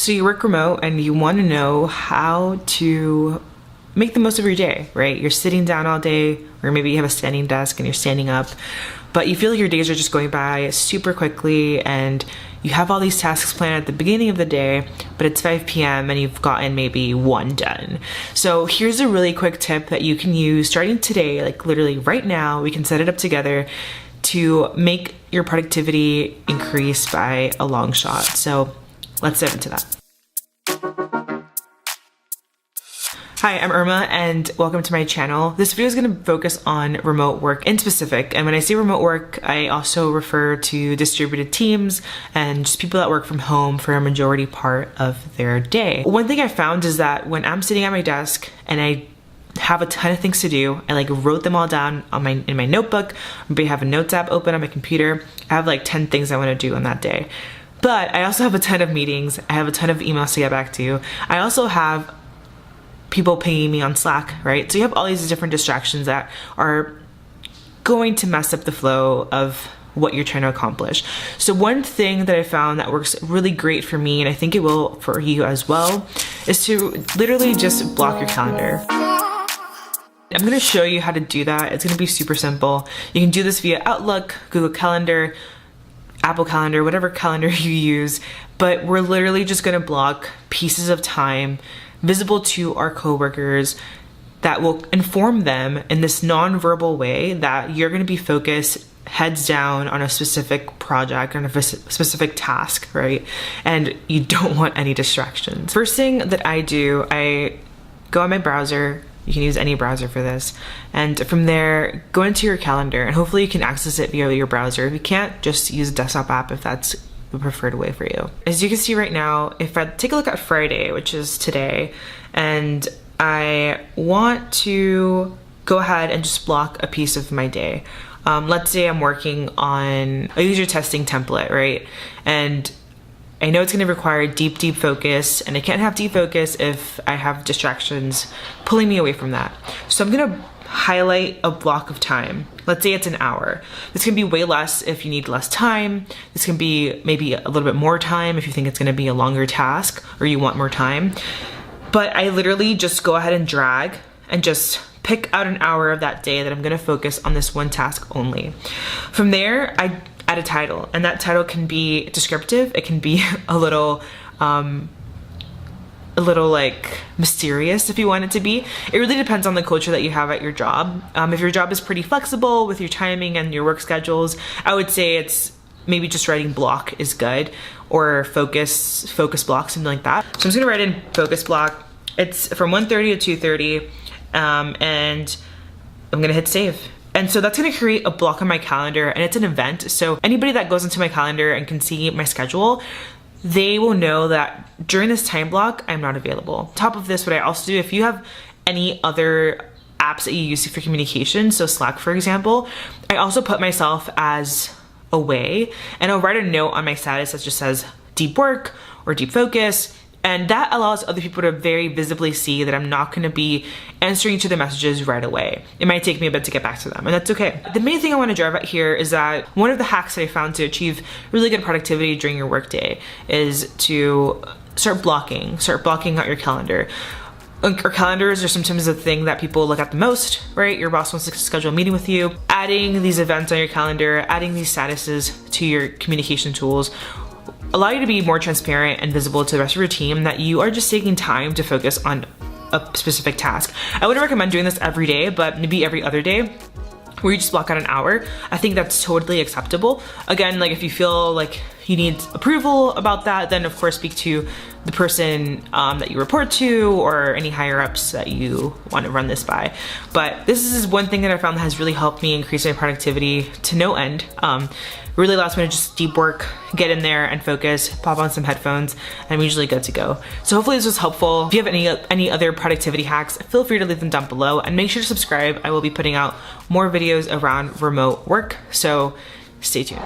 So you work remote and you want to know how to make the most of your day, right? You're sitting down all day, or maybe you have a standing desk and you're standing up, but you feel like your days are just going by super quickly and you have all these tasks planned at the beginning of the day, but it's 5 p.m. and you've gotten maybe one done. So here's a really quick tip that you can use starting today, like literally right now. We can set it up together to make your productivity increase by a long shot. So let's dive into that. Hi, I'm Irma and welcome to my channel. This video is going to focus on remote work in specific. And when I say remote work, I also refer to distributed teams and just people that work from home for a majority part of their day. One thing I found is that when I'm sitting at my desk and I have a ton of things to do, I like wrote them all down on in my notebook. Maybe I have a notes app open on my computer. I have like 10 things I want to do on that day. But I also have a ton of meetings. I have a ton of emails to get back to. I also have people pinging me on Slack, right? So you have all these different distractions that are going to mess up the flow of what you're trying to accomplish. So one thing that I found that works really great for me, and I think it will for you as well, is to literally just block your calendar. I'm gonna show you how to do that. It's gonna be super simple. You can do this via Outlook, Google Calendar, Apple Calendar, whatever calendar you use, but we're literally just gonna block pieces of time visible to our coworkers that will inform them in this non-verbal way that you're going to be focused heads down on a specific project, on a specific task, right? And you don't want any distractions. First thing that I do, I go on my browser. You can use any browser for this. And from there, go into your calendar and hopefully you can access it via your browser. If you can't, just use a desktop app if that's the preferred way for you. As you can see right now, if I take a look at Friday, which is today, and I want to go ahead and just block a piece of my day. Let's say I'm working on a user testing template, right? And I know it's going to require deep focus, and I can't have deep focus if I have distractions pulling me away from that. So I'm going to highlight a block of time. Let's say it's an hour. This can be way less if you need less time. This can be maybe a little bit more time if you think it's going to be a longer task or you want more time. But I literally just go ahead and drag and just pick out an hour of that day that I'm going to focus on this one task only. From there, I add a title, and that title can be descriptive. It can be a little like mysterious if you want it to be. It really depends on the culture that you have at your job. If your job is pretty flexible with your timing and your work schedules, I would say it's maybe just writing block is good, or focus block, something like that. So I'm just gonna write in focus block. It's from 1:30 to 2:30, and I'm gonna hit save. And so that's gonna create a block on my calendar, and it's an event. So anybody that goes into my calendar and can see my schedule, they will know that during this time block, I'm not available. On top of this, what I also do, if you have any other apps that you use for communication, so Slack, for example, I also put myself as away, and I'll write a note on my status that just says deep work or deep focus. And that allows other people to very visibly see that I'm not gonna be answering to their messages right away. It might take me a bit to get back to them, and that's okay. The main thing I wanna drive at here is that one of the hacks that I found to achieve really good productivity during your workday is to start blocking out your calendar. Our calendars are sometimes the thing that people look at the most, right? Your boss wants to schedule a meeting with you. Adding these events on your calendar, adding these statuses to your communication tools allow you to be more transparent and visible to the rest of your team that you are just taking time to focus on a specific task. I wouldn't recommend doing this every day, but maybe every other day where you just block out an hour. I think that's totally acceptable. Again, like if you feel like you need approval about that, then of course speak to the person that you report to or any higher ups that you want to run this by. But this is one thing that I found that has really helped me increase my productivity to no end. Really allows me to just deep work, get in there and focus, pop on some headphones, and I'm usually good to go. So hopefully this was helpful. If you have any other productivity hacks, feel free to leave them down below, and make sure to subscribe. I will be putting out more videos around remote work, so stay tuned.